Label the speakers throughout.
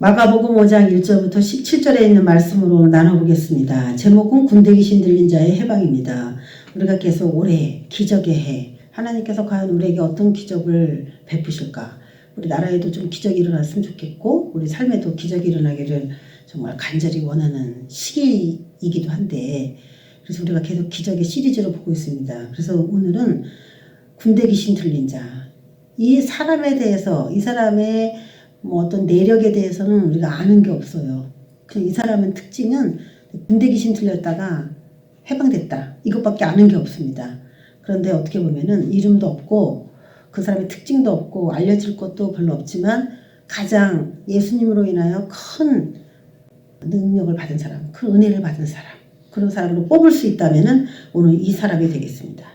Speaker 1: 마가복음 5장 1절부터 17절에 있는 말씀으로 나눠보겠습니다. 제목은 군대 귀신 들린 자의 해방입니다. 우리가 계속 올해 기적의 해, 하나님께서 과연 우리에게 어떤 기적을 베푸실까? 우리 나라에도 좀 기적이 일어났으면 좋겠고 우리 삶에도 기적이 일어나기를 정말 간절히 원하는 시기이기도 한데, 그래서 우리가 계속 기적의 시리즈로 보고 있습니다. 그래서 오늘은 군대 귀신 들린 자, 이 사람에 대해서, 이 사람의 어떤 내력에 대해서는 우리가 아는 게 없어요. 그냥 이 사람의 특징은 군대 귀신 들렸다가 해방됐다, 이것밖에 아는 게 없습니다. 그런데 어떻게 보면은 이름도 없고 그 사람의 특징도 없고 알려질 것도 별로 없지만 가장 예수님으로 인하여 큰 능력을 받은 사람, 큰 은혜를 받은 사람, 그런 사람으로 뽑을 수 있다면은 오늘 이 사람이 되겠습니다.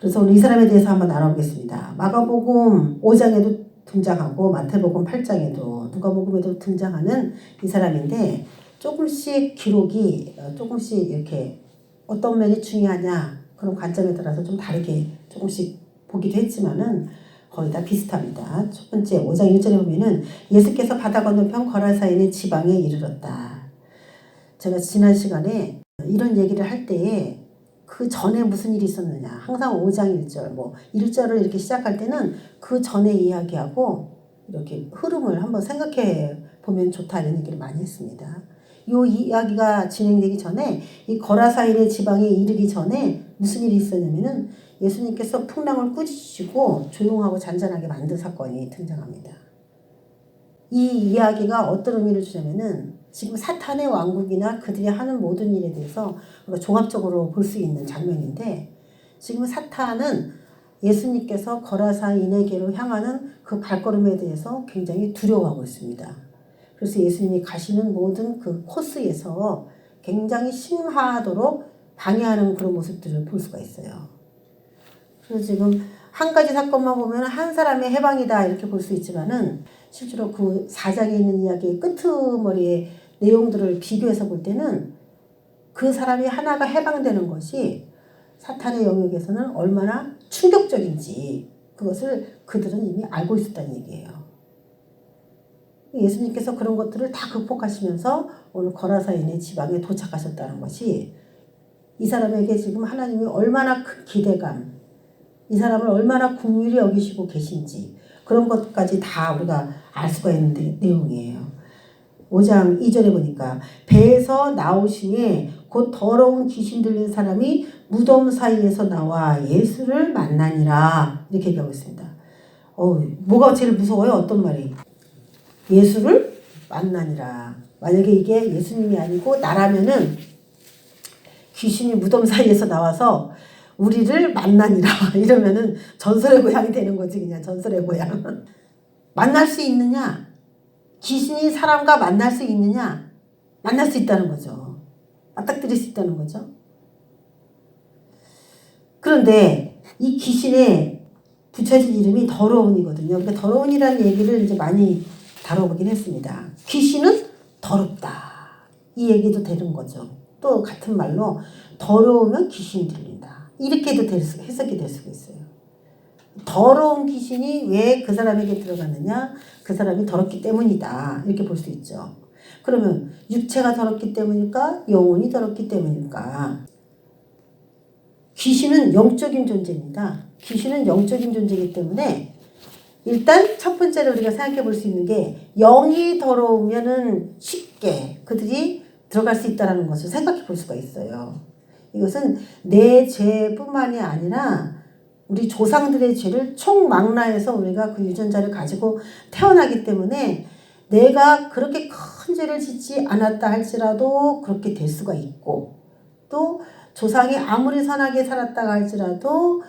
Speaker 1: 그래서 오늘 이 사람에 대해서 한번 알아보겠습니다. 마가복음 5장에도 등장하고 마태복음 8장에도 누가복음에도 등장하는 이 사람인데, 조금씩 기록이 조금씩 이렇게 어떤 면이 중요하냐 그런 관점에 따라서 좀 다르게 조금씩 보기도 했지만은 거의 다 비슷합니다. 첫 번째 5장 1절에 보면은 예수께서 바다 건너편 거라사인의 지방에 이르렀다. 제가 지난 시간에 이런 얘기를 할 때에 그 전에 무슨 일이 있었느냐, 항상 5장 1절 1절을 이렇게 시작할 때는 그 전에 이야기하고 이렇게 흐름을 한번 생각해 보면 좋다, 이런 얘기를 많이 했습니다. 이 이야기가 진행되기 전에 이 거라사인의 지방에 이르기 전에 무슨 일이 있었냐면은 예수님께서 풍랑을 꾸짖으시고 조용하고 잔잔하게 만든 사건이 등장합니다. 이 이야기가 어떤 의미를 주냐면은 지금 사탄의 왕국이나 그들이 하는 모든 일에 대해서 우리가 종합적으로 볼 수 있는 장면인데, 지금 사탄은 예수님께서 거라사인에게로 향하는 그 발걸음에 대해서 굉장히 두려워하고 있습니다. 그래서 예수님이 가시는 모든 그 코스에서 굉장히 심하도록 방해하는 그런 모습들을 볼 수가 있어요. 그래서 지금 한 가지 사건만 보면 한 사람의 해방이다 이렇게 볼 수 있지만은, 실제로 그 4장에 있는 이야기의 끄트머리의 내용들을 비교해서 볼 때는 그 사람이 하나가 해방되는 것이 사탄의 영역에서는 얼마나 충격적인지 그것을 그들은 이미 알고 있었다는 얘기예요. 예수님께서 그런 것들을 다 극복하시면서 오늘 거라사인의 지방에 도착하셨다는 것이 이 사람에게 지금 하나님이 얼마나 큰 기대감, 이 사람을 얼마나 긍휼히 여기시고 계신지 그런 것까지 다 우리가 알 수가 있는 내용이에요. 5장 2절에 보니까 배에서 나오시니 곧 더러운 귀신 들린 사람이 무덤 사이에서 나와 예수를 만나니라, 이렇게 얘기하고 있습니다. 뭐가 제일 무서워요? 어떤 말이? 예수를 만나니라. 만약에 이게 예수님이 아니고 나라면은 귀신이 무덤 사이에서 나와서 우리를 만나니라 이러면은 전설의 고향이 되는 거지. 그냥 전설의 고향. 만날 수 있느냐? 귀신이 사람과 만날 수 있느냐? 만날 수 있다는 거죠. 맞닥뜨릴 수 있다는 거죠. 그런데 이 귀신의 붙여진 이름이 더러운이거든요. 그러니까 더러운이라는 얘기를 이제 많이 다뤄보긴 했습니다. 귀신은 더럽다, 이 얘기도 되는 거죠. 또 같은 말로 더러우면 귀신이 들린다, 이렇게도 해석이 될 수가 있어요. 더러운 귀신이 왜 그 사람에게 들어갔느냐? 그 사람이 더럽기 때문이다, 이렇게 볼 수 있죠. 그러면 육체가 더럽기 때문일까? 영혼이 더럽기 때문일까? 귀신은 영적인 존재입니다. 귀신은 영적인 존재이기 때문에 일단 첫 번째로 우리가 생각해 볼 수 있는 게, 영이 더러우면은 쉽게 그들이 들어갈 수 있다는 것을 생각해 볼 수가 있어요. 이것은 내 죄뿐만이 아니라 우리 조상들의 죄를 총망라해서 우리가 그 유전자를 가지고 태어나기 때문에 내가 그렇게 큰 죄를 짓지 않았다 할지라도 그렇게 될 수가 있고, 또 조상이 아무리 선하게 살았다 할지라도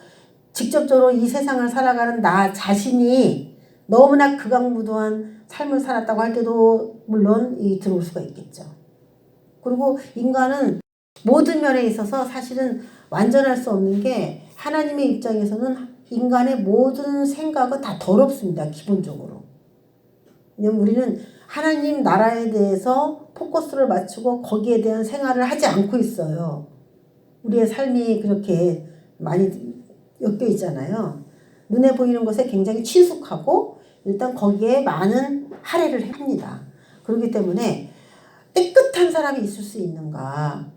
Speaker 1: 직접적으로 이 세상을 살아가는 나 자신이 너무나 극악무도한 삶을 살았다고 할 때도 물론 들어올 수가 있겠죠. 그리고 인간은 모든 면에 있어서 사실은 완전할 수 없는 게, 하나님의 입장에서는 인간의 모든 생각은 다 더럽습니다. 기본적으로. 왜냐면 우리는 하나님 나라에 대해서 포커스를 맞추고 거기에 대한 생활을 하지 않고 있어요. 우리의 삶이 그렇게 많이 엮여 있잖아요. 눈에 보이는 것에 굉장히 친숙하고 일단 거기에 많은 할애를 합니다. 그렇기 때문에 깨끗한 사람이 있을 수 있는가?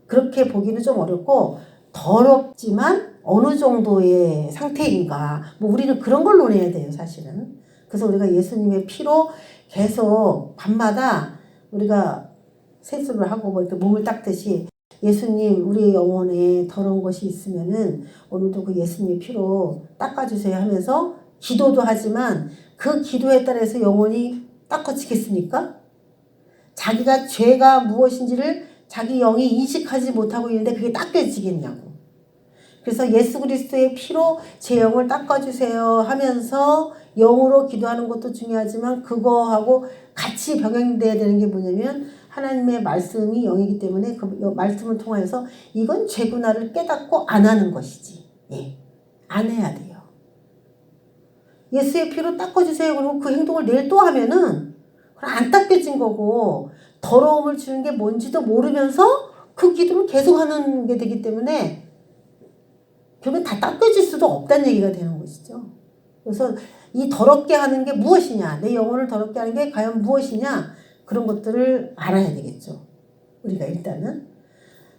Speaker 1: 그렇게 보기는 좀 어렵고 더럽지만 어느 정도의 상태인가? 뭐 우리는 그런 걸 논해야 돼요, 사실은. 그래서 우리가 예수님의 피로 계속 밤마다 우리가 세수를 하고 뭐 이렇게 몸을 닦듯이 예수님 우리 영혼에 더러운 것이 있으면은 오늘도 그 예수님의 피로 닦아주세요 하면서 기도도 하지만 그 기도에 따라서 영혼이 닦아지겠습니까? 자기가 죄가 무엇인지를 자기 영이 인식하지 못하고 있는데 그게 닦여지겠냐고. 그래서 예수 그리스도의 피로 제 영을 닦아주세요 하면서 영으로 기도하는 것도 중요하지만 그거하고 같이 병행돼야 되는 게 뭐냐면 하나님의 말씀이 영이기 때문에 그 말씀을 통하여서 이건 죄구나를 깨닫고 안 하는 것이지. 예, 안 해야 돼요. 예수의 피로 닦아주세요. 그리고 그 행동을 내일 또 하면은 그럼 안 닦여진 거고 더러움을 주는 게 뭔지도 모르면서 그 기도를 계속하는 게 되기 때문에 결국엔 다 닦여질 수도 없다는 얘기가 되는 것이죠. 그래서 이 더럽게 하는 게 무엇이냐, 내 영혼을 더럽게 하는 게 과연 무엇이냐, 그런 것들을 알아야 되겠죠. 우리가 일단은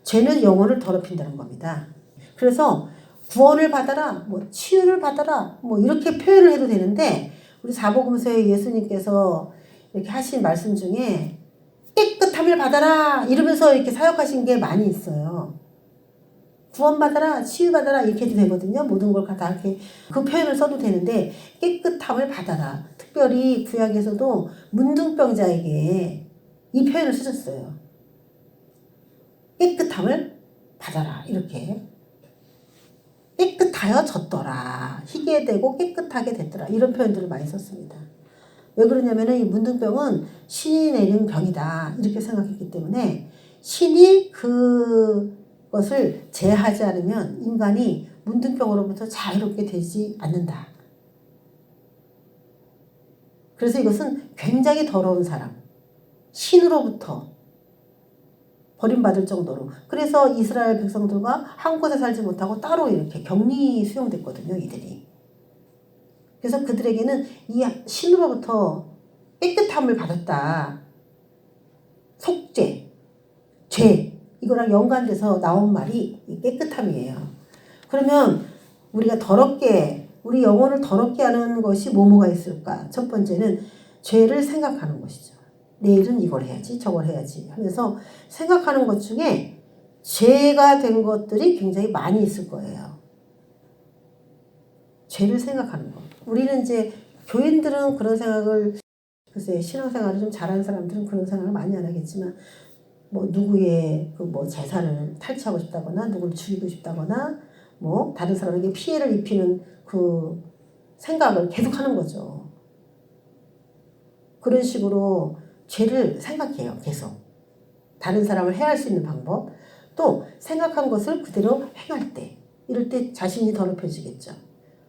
Speaker 1: 죄는 영혼을 더럽힌다는 겁니다. 그래서 구원을 받아라, 뭐 치유를 받아라, 뭐 이렇게 표현을 해도 되는데 우리 사복음서에 예수님께서 이렇게 하신 말씀 중에 깨끗함을 받아라 이러면서 이렇게 사역하신 게 많이 있어요. 구원받아라, 치유받아라 이렇게 해도 되거든요. 모든 걸 다 이렇게 그 표현을 써도 되는데 깨끗함을 받아라. 특별히 구약에서도 문둥병자에게 이 표현을 쓰셨어요. 깨끗함을 받아라 이렇게. 깨끗하여졌더라. 희게 되고 깨끗하게 됐더라. 이런 표현들을 많이 썼습니다. 왜 그러냐면은 이 문둥병은 신이 내린 병이다. 이렇게 생각했기 때문에 신이 그것을 제하지 않으면 인간이 문둥병으로부터 자유롭게 되지 않는다. 그래서 이것은 굉장히 더러운 사람. 신으로부터 버림받을 정도로. 그래서 이스라엘 백성들과 한 곳에 살지 못하고 따로 이렇게 격리 수용됐거든요, 이들이. 그래서 그들에게는 이 신으로부터 깨끗함을 받았다. 속죄, 죄, 이거랑 연관돼서 나온 말이 이 깨끗함이에요. 그러면 우리가 더럽게, 우리 영혼을 더럽게 하는 것이 뭐가 있을까? 첫 번째는 죄를 생각하는 것이죠. 내일은 이걸 해야지, 저걸 해야지 하면서 생각하는 것 중에 죄가 된 것들이 굉장히 많이 있을 거예요. 죄를 생각하는 것. 우리는 이제 교인들은 그런 생각을, 글쎄 신앙생활을 좀 잘하는 사람들은 그런 생각을 많이 안 하겠지만 뭐 누구의 그 뭐 재산을 탈취하고 싶다거나 누구를 죽이고 싶다거나 뭐 다른 사람에게 피해를 입히는 그 생각을 계속하는 거죠. 그런 식으로 죄를 생각해요. 계속. 다른 사람을 해할 수 있는 방법. 또 생각한 것을 그대로 행할 때, 이럴 때 자신이 더럽혀지겠죠.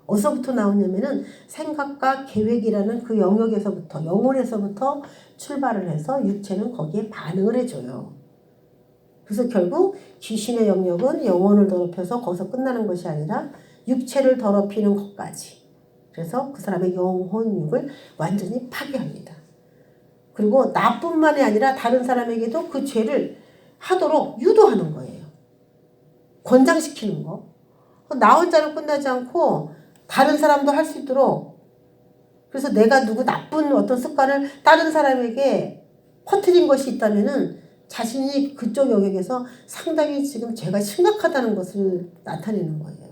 Speaker 1: 어디서부터 나오냐면은 생각과 계획이라는 그 영역에서부터, 영혼에서부터 출발을 해서 육체는 거기에 반응을 해줘요. 그래서 결국 귀신의 영역은 영혼을 더럽혀서 거기서 끝나는 것이 아니라 육체를 더럽히는 것까지. 그래서 그 사람의 영혼육을 완전히 파괴합니다. 그리고 나뿐만이 아니라 다른 사람에게도 그 죄를 하도록 유도하는 거예요. 권장시키는 거. 나 혼자는 끝나지 않고 다른 사람도 할 수 있도록. 그래서 내가 누구 나쁜 어떤 습관을 다른 사람에게 퍼뜨린 것이 있다면은 자신이 그쪽 영역에서 상당히 지금 죄가 심각하다는 것을 나타내는 거예요.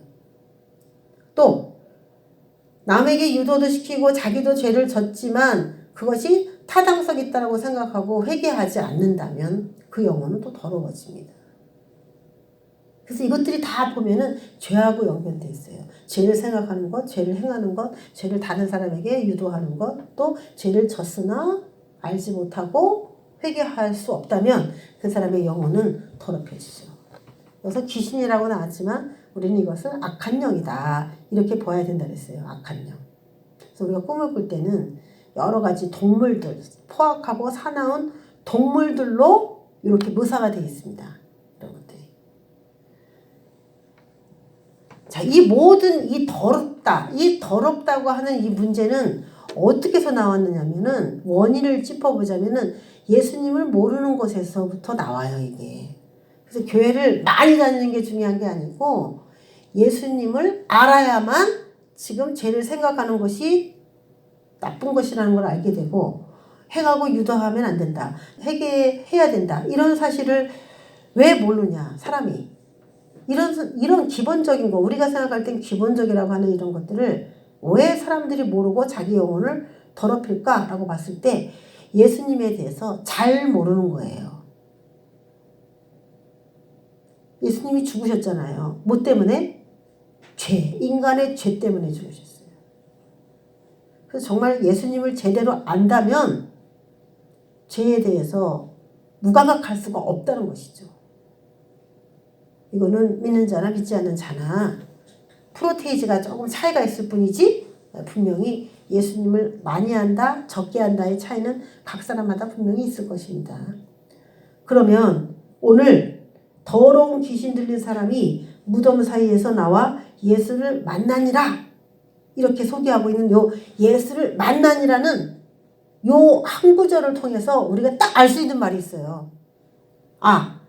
Speaker 1: 또 남에게 유도도 시키고 자기도 죄를 졌지만 그것이 타당성 있다고 생각하고 회개하지 않는다면 그 영혼은 또 더러워집니다. 그래서 이것들이 다 보면은 죄하고 연결되어 있어요. 죄를 생각하는 것, 죄를 행하는 것, 죄를 다른 사람에게 유도하는 것, 또 죄를 졌으나 알지 못하고 회개할 수 없다면 그 사람의 영혼은 더럽혀지죠. 그래서 귀신이라고 나왔지만 우리는 이것을 악한 영이다. 이렇게 봐야 된다 그랬어요. 악한 영. 그래서 우리가 꿈을 꿀 때는 여러 가지 동물들, 포악하고 사나운 동물들로 이렇게 묘사가 되어 있습니다. 이런 것들이. 자, 이 모든 이 더럽다고 하는 이 문제는 어떻게 해서 나왔느냐면은 원인을 짚어보자면은 예수님을 모르는 곳에서부터 나와요, 이게. 그래서 교회를 많이 다니는 게 중요한 게 아니고 예수님을 알아야만 지금 죄를 생각하는 것이 나쁜 것이라는 걸 알게 되고 행하고 유도하면 안 된다. 회개해야 된다. 이런 사실을 왜 모르냐, 사람이. 이런 기본적인 거, 우리가 생각할 땐 기본적이라고 하는 이런 것들을 왜 사람들이 모르고 자기 영혼을 더럽힐까라고 봤을 때 예수님에 대해서 잘 모르는 거예요. 예수님이 죽으셨잖아요. 뭐 때문에? 죄, 인간의 죄 때문에 죽으셨어요. 그래서 정말 예수님을 제대로 안다면 죄에 대해서 무감각할 수가 없다는 것이죠. 이거는 믿는 자나 믿지 않는 자나 프로테이지가 조금 차이가 있을 뿐이지 분명히 예수님을 많이 한다, 적게 한다의 차이는 각 사람마다 분명히 있을 것입니다. 그러면 오늘 더러운 귀신 들린 사람이 무덤 사이에서 나와 예수를 만나니라 이렇게 소개하고 있는 요 예수를 만나니라는 요 한 구절을 통해서 우리가 딱 알 수 있는 말이 있어요. 아,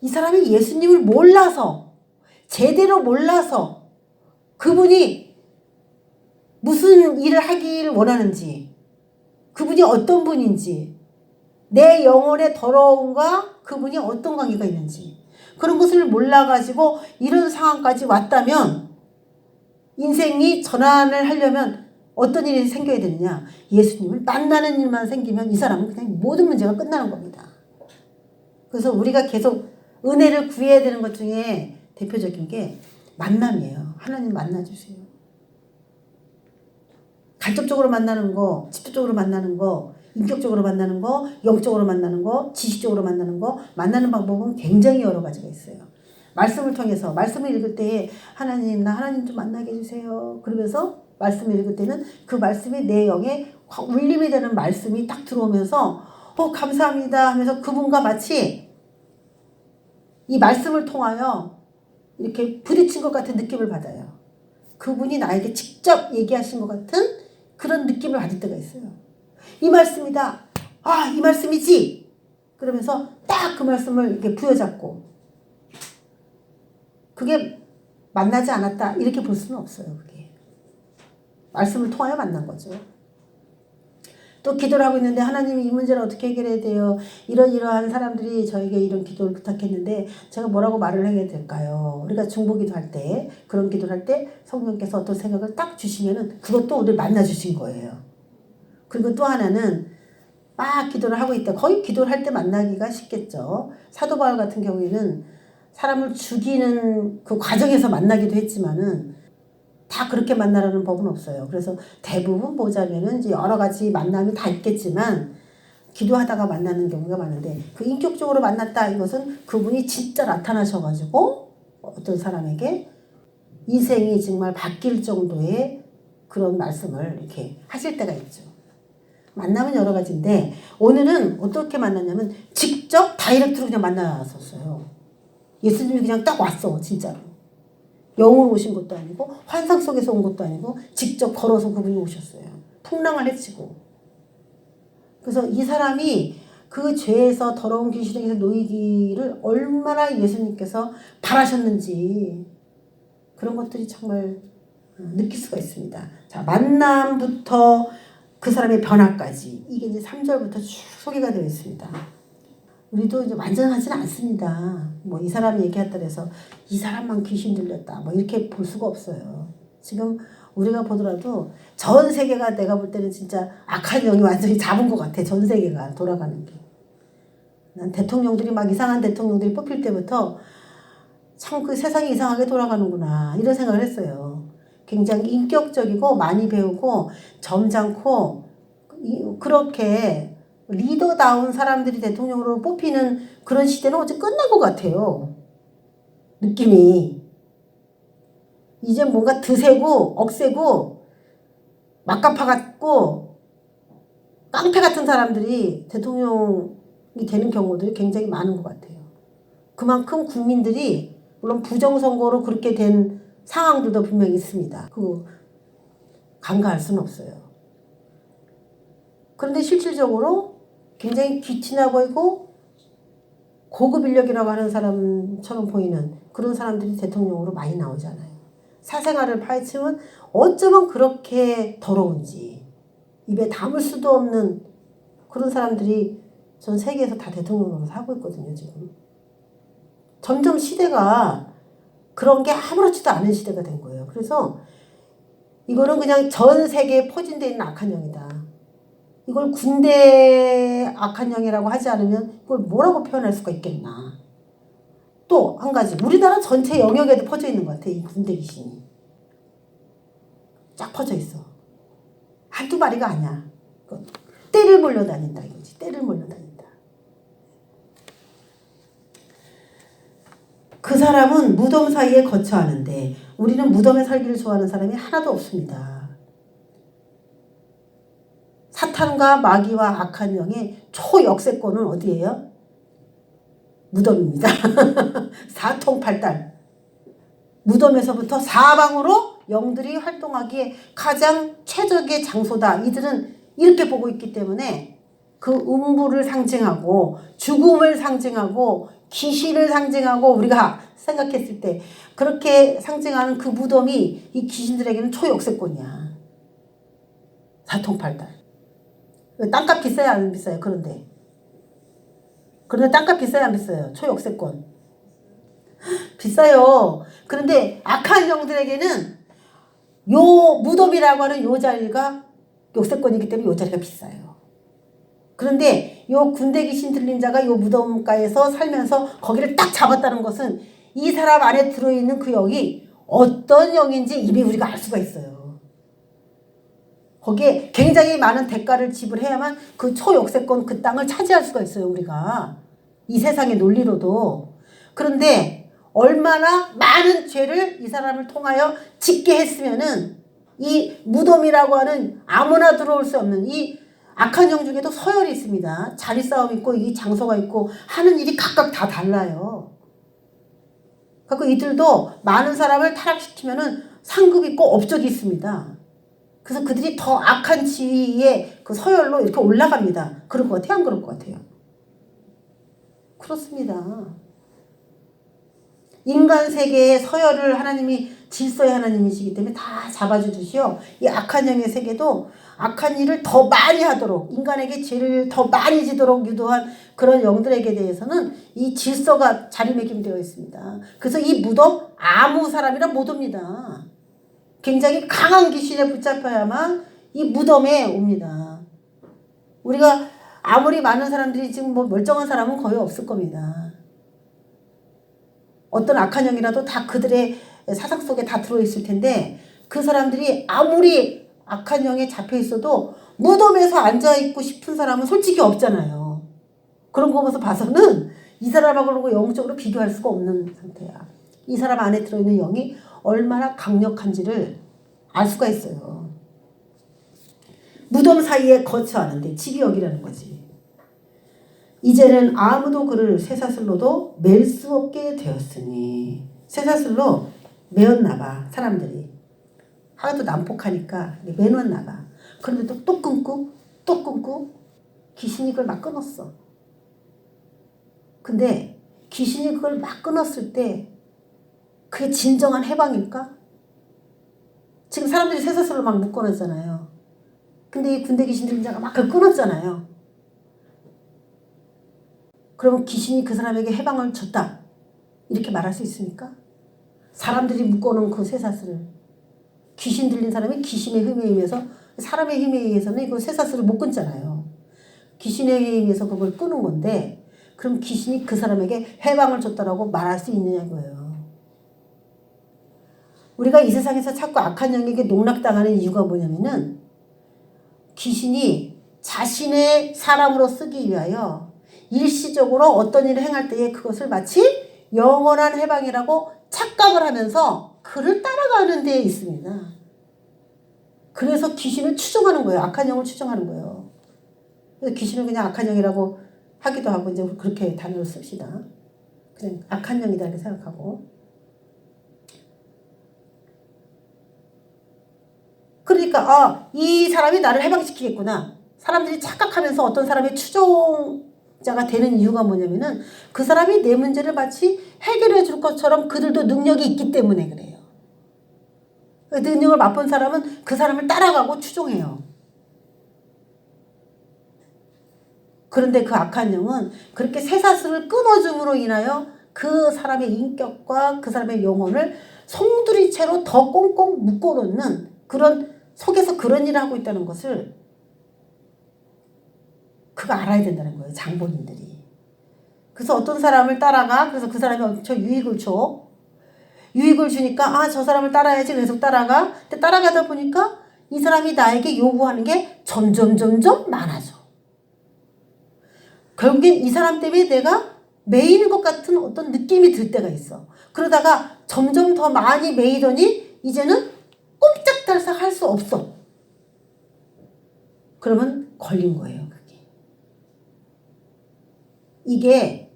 Speaker 1: 이 사람이 예수님을 몰라서, 제대로 몰라서 그분이 무슨 일을 하길 원하는지, 그분이 어떤 분인지, 내 영혼의 더러움과 그분이 어떤 관계가 있는지 그런 것을 몰라가지고 이런 상황까지 왔다면 인생이 전환을 하려면 어떤 일이 생겨야 되느냐? 예수님을 만나는 일만 생기면 이 사람은 그냥 모든 문제가 끝나는 겁니다. 그래서 우리가 계속 은혜를 구해야 되는 것 중에 대표적인 게 만남이에요. 하나님 만나주세요. 간접적으로 만나는 거, 직접적으로 만나는 거, 인격적으로 만나는 거, 영적으로 만나는 거, 지식적으로 만나는 거, 만나는 방법은 굉장히 여러 가지가 있어요. 말씀을 통해서, 말씀을 읽을 때 하나님, 나 하나님 좀 만나게 해주세요. 그러면서 말씀을 읽을 때는 그 말씀이 내 영에 울림이 되는 말씀이 딱 들어오면서 감사합니다 하면서 그분과 마치 이 말씀을 통하여 이렇게 부딪힌 것 같은 느낌을 받아요. 그분이 나에게 직접 얘기하신 것 같은 그런 느낌을 받을 때가 있어요. 이 말씀이다. 아, 이 말씀이지. 그러면서 딱 그 말씀을 이렇게 부여잡고 그게 만나지 않았다 이렇게 볼 수는 없어요. 그게 말씀을 통하여 만난 거죠. 또 기도를 하고 있는데 하나님이 이 문제를 어떻게 해결해야 돼요? 이러한 사람들이 저에게 이런 기도를 부탁했는데 제가 뭐라고 말을 해야 될까요? 우리가 중보기도 할 때 그런 기도를 할 때 성령께서 어떤 생각을 딱 주시면은 그것도 우리를 만나 주신 거예요. 그리고 또 하나는 막 기도를 하고 있다. 거의 기도를 할 때 만나기가 쉽겠죠. 사도 바울 같은 경우에는 사람을 죽이는 그 과정에서 만나기도 했지만은 다 그렇게 만나라는 법은 없어요. 그래서 대부분 보자면은 이제 여러 가지 만남이 다 있겠지만 기도하다가 만나는 경우가 많은데 그 인격적으로 만났다 이것은 그분이 진짜 나타나셔가지고 어떤 사람에게 인생이 정말 바뀔 정도의 그런 말씀을 이렇게 하실 때가 있죠. 만남은 여러 가지인데 오늘은 어떻게 만났냐면 직접 다이렉트로 그냥 만나셨어요. 예수님이 그냥 딱 왔어, 진짜로. 영으로 오신 것도 아니고 환상 속에서 온 것도 아니고 직접 걸어서 그분이 오셨어요. 풍랑을 헤치고. 그래서 이 사람이 그 죄에서 더러운 귀신에게서 놓이기를 얼마나 예수님께서 바라셨는지 그런 것들이 정말 느낄 수가 있습니다. 자, 만남부터 그 사람의 변화까지 이게 이제 3절부터 쭉 소개가 되어 있습니다. 우리도 이제 완전하지는 않습니다. 뭐 이 사람이 얘기했다 해서 이 사람만 귀신 들렸다 뭐 이렇게 볼 수가 없어요. 지금 우리가 보더라도 전 세계가 내가 볼 때는 진짜 악한 영이 완전히 잡은 것 같아. 전 세계가 돌아가는 게. 난 대통령들이 막 이상한 대통령들이 뽑힐 때부터 참 그 세상이 이상하게 돌아가는구나 이런 생각을 했어요. 굉장히 인격적이고 많이 배우고 점잖고 그렇게 리더다운 사람들이 대통령으로 뽑히는 그런 시대는 어제 끝난 것 같아요. 느낌이. 이제 뭔가 드세고 억세고 막가파 같고 깡패 같은 사람들이 대통령이 되는 경우들이 굉장히 많은 것 같아요. 그만큼 국민들이 물론 부정선거로 그렇게 된 상황들도 분명히 있습니다. 간과할 수는 없어요. 그런데 실질적으로 굉장히 귀티나 보이고 고급 인력이라고 하는 사람처럼 보이는 그런 사람들이 대통령으로 많이 나오잖아요. 사생활을 파헤치면 어쩌면 그렇게 더러운지 입에 담을 수도 없는 그런 사람들이 전 세계에서 다 대통령으로 살고 있거든요. 지금 점점 시대가 그런 게 아무렇지도 않은 시대가 된 거예요. 그래서 이거는 그냥 전 세계에 포진되어 있는 악한 영이다. 이걸 군대 악한 영이라고 하지 않으면 이걸 뭐라고 표현할 수가 있겠나. 또 한 가지, 우리나라 전체 영역에도 퍼져 있는 것 같아. 이 군대 귀신이 쫙 퍼져 있어. 한두 마리가 아니야. 떼를 몰려다닌다 이거지. 떼를 몰려다닌다. 그 사람은 무덤 사이에 거처하는데 우리는 무덤에 살기를 좋아하는 사람이 하나도 없습니다. 사탄과 마귀와 악한 영의 초역세권은 어디예요? 무덤입니다. 사통팔달. 무덤에서부터 사방으로 영들이 활동하기에 가장 최적의 장소다. 이들은 이렇게 보고 있기 때문에 그 음부를 상징하고 죽음을 상징하고 귀신을 상징하고 우리가 생각했을 때 그렇게 상징하는 그 무덤이 이 귀신들에게는 초역세권이야. 사통팔달. 땅값 비싸요 안 비싸요? 그런데 땅값 비싸요 안 비싸요? 초역세권 비싸요. 그런데 악한 영들에게는 요 무덤이라고 하는 요 자리가 역세권이기 때문에 요 자리가 비싸요. 그런데 요 군대 귀신 들린 자가 요 무덤가에서 살면서 거기를 딱 잡았다는 것은 이 사람 안에 들어있는 그 영이 어떤 영인지 이미 우리가 알 수가 있어요. 거기에 굉장히 많은 대가를 지불해야만 그 초역세권 그 땅을 차지할 수가 있어요. 우리가 이 세상의 논리로도. 그런데 얼마나 많은 죄를 이 사람을 통하여 짓게 했으면은 이 무덤이라고 하는 아무나 들어올 수 없는 이 악한 영 중에도 서열이 있습니다. 자리 싸움 있고 이 장소가 있고 하는 일이 각각 다 달라요. 그래서 이들도 많은 사람을 타락시키면은 상급이 있고 업적이 있습니다. 그래서 그들이 더 악한 지위의 그 서열로 이렇게 올라갑니다. 그럴 것 같아요? 안 그럴 것 같아요? 그렇습니다. 인간 세계의 서열을 하나님이 질서의 하나님이시기 때문에 다 잡아주듯이요. 이 악한 영의 세계도 악한 일을 더 많이 하도록 인간에게 죄를 더 많이 지도록 유도한 그런 영들에게 대해서는 이 질서가 자리매김되어 있습니다. 그래서 이 무덤 아무 사람이나 못 옵니다. 굉장히 강한 귀신에 붙잡혀야만 이 무덤에 옵니다. 우리가 아무리 많은 사람들이 지금 뭐 멀쩡한 사람은 거의 없을 겁니다. 어떤 악한 영이라도 다 그들의 사상 속에 다 들어있을 텐데 그 사람들이 아무리 악한 영에 잡혀 있어도 무덤에서 앉아있고 싶은 사람은 솔직히 없잖아요. 그런 거 보면서 봐서는 이 사람하고 영적으로 비교할 수가 없는 상태야. 이 사람 안에 들어있는 영이 얼마나 강력한지를 알 수가 있어요. 무덤 사이에 거처하는데 집이 여기라는 거지. 이제는 아무도 그를 쇠사슬로도 맬 수 없게 되었으니. 쇠사슬로 매었나봐 사람들이. 하도 난폭하니까 매놨나봐. 그런데 또 끊고 또 끊고 귀신이 그걸 막 끊었어. 근데 귀신이 그걸 막 끊었을 때 그게 진정한 해방일까? 지금 사람들이 쇠사슬로 막 묶어놨잖아요. 근데 이 군대 귀신 들린 자가 막 그걸 끊었잖아요. 그러면 귀신이 그 사람에게 해방을 줬다 이렇게 말할 수 있습니까? 사람들이 묶어놓은 그 쇠사슬을 귀신 들린 사람이 귀신의 힘에 의해서 사람의 힘에 의해서는 그 쇠사슬을 못 끊잖아요. 귀신의 힘에 의해서 그걸 끄는 건데 그럼 귀신이 그 사람에게 해방을 줬다라고 말할 수 있느냐고요. 우리가 이 세상에서 자꾸 악한 영에게 농락당하는 이유가 뭐냐면은 귀신이 자신의 사람으로 쓰기 위하여 일시적으로 어떤 일을 행할 때에 그것을 마치 영원한 해방이라고 착각을 하면서 그를 따라가는 데에 있습니다. 그래서 귀신을 추종하는 거예요. 악한 영을 추종하는 거예요. 그래서 귀신을 그냥 악한 영이라고 하기도 하고 이제 그렇게 단어를 씁시다. 그냥 악한 영이다 이렇게 생각하고. 그러니까 이 사람이 나를 해방시키겠구나. 사람들이 착각하면서 어떤 사람의 추종자가 되는 이유가 뭐냐면은 그 사람이 내 문제를 마치 해결해 줄 것처럼 그들도 능력이 있기 때문에 그래요. 그 능력을 맛본 사람은 그 사람을 따라가고 추종해요. 그런데 그 악한 영은 그렇게 쇠사슬을 끊어줌으로 인하여 그 사람의 인격과 그 사람의 영혼을 송두리째로 더 꽁꽁 묶어놓는 그런 속에서 그런 일을 하고 있다는 것을 그거 알아야 된다는 거예요. 장본인들이. 그래서 어떤 사람을 따라가. 그래서 그 사람이 엄청 유익을 줘. 유익을 주니까 아, 저 사람을 따라야지. 그래서 따라가. 근데 따라가다 보니까 이 사람이 나에게 요구하는 게 점점 많아져. 결국엔 이 사람 때문에 내가 매이는 것 같은 어떤 느낌이 들 때가 있어. 그러다가 점점 더 많이 매이더니 이제는 꼼짝달싹 할 수 없어. 그러면 걸린 거예요, 그게. 이게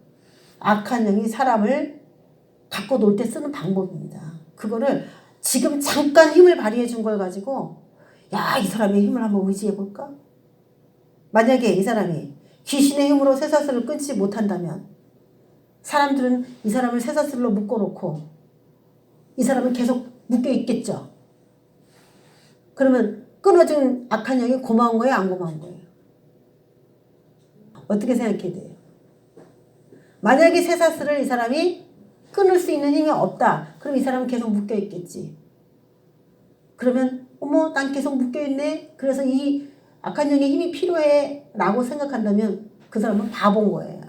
Speaker 1: 악한 영이 사람을 갖고 놀 때 쓰는 방법입니다. 그거를 지금 잠깐 힘을 발휘해 준 걸 가지고 야, 이 사람의 힘을 한번 의지해 볼까? 만약에 이 사람이 귀신의 힘으로 쇠사슬을 끊지 못한다면 사람들은 이 사람을 쇠사슬로 묶어놓고 이 사람은 계속 묶여있겠죠. 그러면 끊어진 악한 영이 고마운 거예요? 안 고마운 거예요? 어떻게 생각해야 돼요? 만약에 쇠사슬을 이 사람이 끊을 수 있는 힘이 없다. 그럼 이 사람은 계속 묶여있겠지. 그러면 어머, 난 계속 묶여있네. 그래서 이 악한 영의 힘이 필요해 라고 생각한다면 그 사람은 바본 거예요.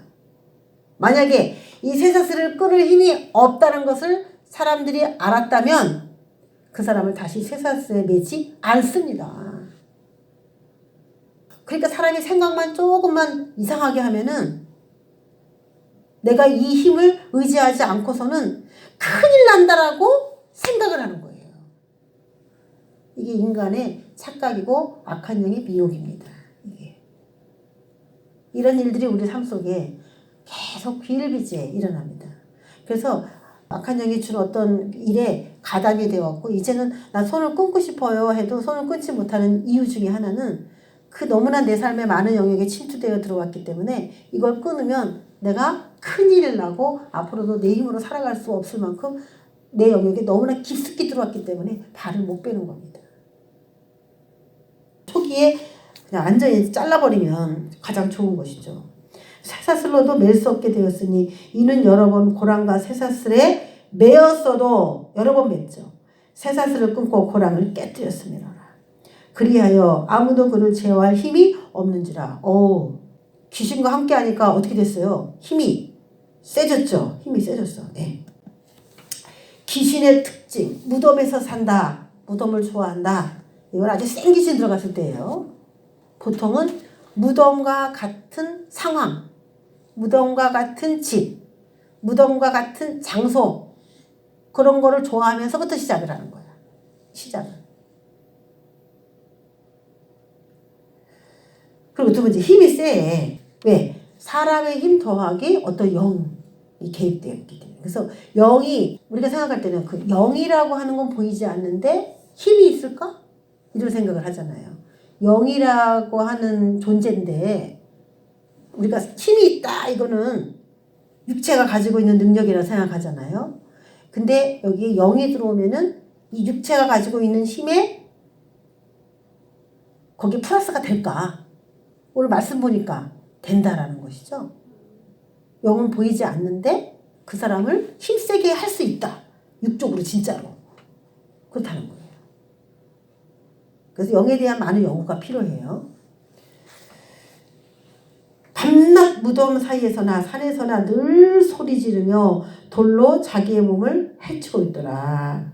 Speaker 1: 만약에 이 쇠사슬을 끊을 힘이 없다는 것을 사람들이 알았다면 그 사람을 다시 쇠사슬에 매지 않습니다. 그러니까 사람이 생각만 조금만 이상하게 하면은 내가 이 힘을 의지하지 않고서는 큰일 난다라고 생각을 하는 거예요. 이게 인간의 착각이고 악한 영의 미혹입니다. 이게. 이런 일들이 우리 삶 속에 계속 비일비재에 일어납니다. 그래서 악한 영이 준 어떤 일에 가담이 되었고 이제는 나 손을 끊고 싶어요 해도 손을 끊지 못하는 이유 중에 하나는 그 너무나 내 삶의 많은 영역에 침투되어 들어왔기 때문에 이걸 끊으면 내가 큰일을 나고 앞으로도 내 힘으로 살아갈 수 없을 만큼 내 영역에 너무나 깊숙이 들어왔기 때문에 발을 못 빼는 겁니다. 초기에 그냥 완전히 잘라버리면 가장 좋은 것이죠. 쇠사슬로도 맬 수 없게 되었으니 이는 여러 번 고랑과 쇠사슬에 매었어도 여러 번 맸죠. 쇠사슬을 끊고 고랑을 깨뜨렸습니다. 그리하여 아무도 그를 제어할 힘이 없는지라. 귀신과 함께 하니까 어떻게 됐어요? 힘이 세졌죠. 힘이 세졌어. 네. 귀신의 특징, 무덤에서 산다. 무덤을 좋아한다. 이건 아주 센 귀신 들어갔을 때예요. 보통은 무덤과 같은 상황, 무덤과 같은 집, 무덤과 같은 장소 그런 거를 좋아하면서부터 시작을 하는 거야. 시작은. 그리고 두 번째 힘이 세. 왜? 사람의 힘 더하기 어떤 영이 개입되어 있기 때문에. 그래서 영이 우리가 생각할 때는 그 영이라고 하는 건 보이지 않는데 힘이 있을까? 이런 생각을 하잖아요. 영이라고 하는 존재인데 우리가 힘이 있다 이거는 육체가 가지고 있는 능력이라 생각하잖아요. 근데 여기에 영이 들어오면은 이 육체가 가지고 있는 힘에 거기에 플러스가 될까? 오늘 말씀 보니까 된다라는 것이죠. 영은 보이지 않는데 그 사람을 힘세게 할 수 있다. 육적으로 진짜로. 그렇다는 거예요. 그래서 영에 대한 많은 연구가 필요해요. 밤낮 무덤 사이에서나 산에서나 늘 소리 지르며 돌로 자기의 몸을 해치고 있더라.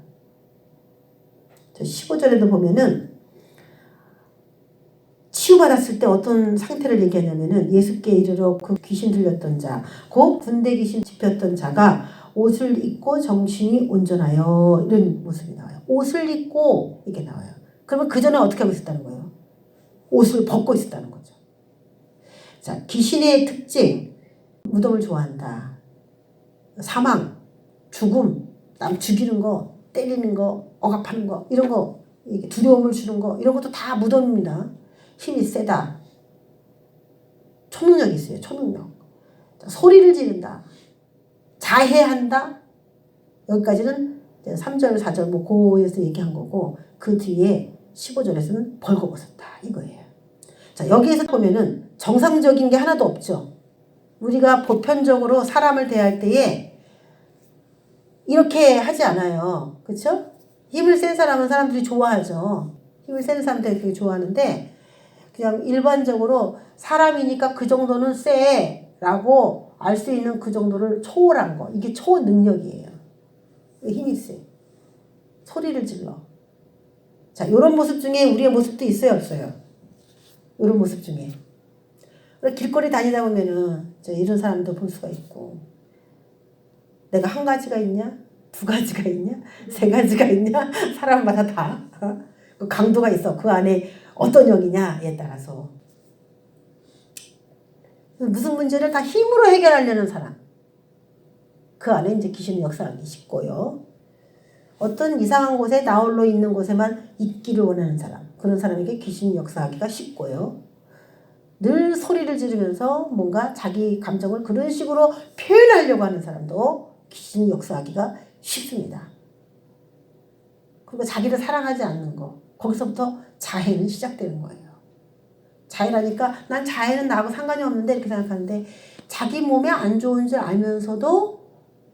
Speaker 1: 15절에도 보면은 치유받았을 때 어떤 상태를 얘기하냐면은 예수께 이르러 그 귀신 들렸던 자, 곧 군대 귀신 집혔던 자가 옷을 입고 정신이 온전하여 이런 모습이 나와요. 옷을 입고 이게 나와요. 그러면 그 전에 어떻게 하고 있었다는 거예요? 옷을 벗고 있었다는 거죠. 자, 귀신의 특징, 무덤을 좋아한다. 사망, 죽음, 남 죽이는 거, 때리는 거, 억압하는 거, 이런 거, 두려움을 주는 거, 이런 것도 다 무덤입니다. 힘이 세다. 초능력이 있어요. 초능력. 소리를 지른다. 자해한다. 여기까지는 3절, 4절 뭐 고에서 얘기한 거고 그 뒤에 15절에서는 벌거벗었다. 이거예요. 자, 여기에서 보면은 정상적인 게 하나도 없죠. 우리가 보편적으로 사람을 대할 때에 이렇게 하지 않아요. 그렇죠? 힘을 센 사람은 사람들이 좋아하죠. 힘을 센 사람들이 되게 좋아하는데 그냥 일반적으로 사람이니까 그 정도는 세 라고 알 수 있는 그 정도를 초월한 거. 이게 초능력이에요. 힘이 세. 소리를 질러. 자, 이런 모습 중에 우리의 모습도 있어요, 없어요? 이런 모습 중에. 길거리 다니다 보면은 이런 사람도 볼 수가 있고, 내가 한 가지가 있냐? 두 가지가 있냐? 세 가지가 있냐? 사람마다 다. 그 강도가 있어. 그 안에 어떤 영이냐에 따라서. 무슨 문제를 다 힘으로 해결하려는 사람. 그 안에 이제 귀신은 역사하기 쉽고요. 어떤 이상한 곳에 나홀로 있는 곳에만 있기를 원하는 사람. 그런 사람에게 귀신 역사하기가 쉽고요. 늘 소리를 지르면서 뭔가 자기 감정을 그런 식으로 표현하려고 하는 사람도 귀신 역사하기가 쉽습니다. 그리고 자기를 사랑하지 않는 거. 거기서부터 자해는 시작되는 거예요. 자해라니까 난 자해는 나하고 상관이 없는데 이렇게 생각하는데 자기 몸에 안 좋은 줄 알면서도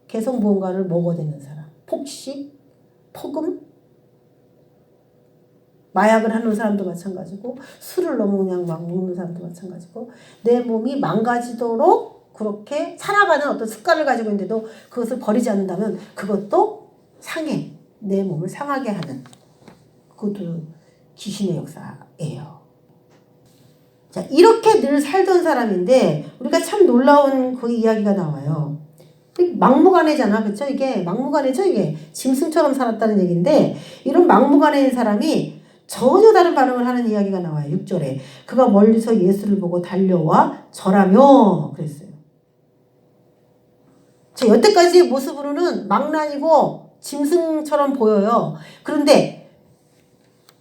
Speaker 1: 계속 뭔가를 먹어대는 사람. 폭식, 폭음, 마약을 하는 사람도 마찬가지고 술을 너무 그냥 막 먹는 사람도 마찬가지고 내 몸이 망가지도록 그렇게 살아가는 어떤 습관을 가지고 있는데도 그것을 버리지 않는다면 그것도 상해. 내 몸을 상하게 하는 그것도 귀신의 역사예요. 자, 이렇게 늘 살던 사람인데 우리가 참 놀라운 그 이야기가 나와요. 막무가내잖아. 그쵸? 이게 막무가내죠. 이게 짐승처럼 살았다는 얘기인데 이런 막무가내인 사람이 전혀 다른 반응을 하는 이야기가 나와요. 6절에 그가 멀리서 예수를 보고 달려와 절하며 그랬어요. 자, 여태까지의 모습으로는 망나니고 짐승처럼 보여요. 그런데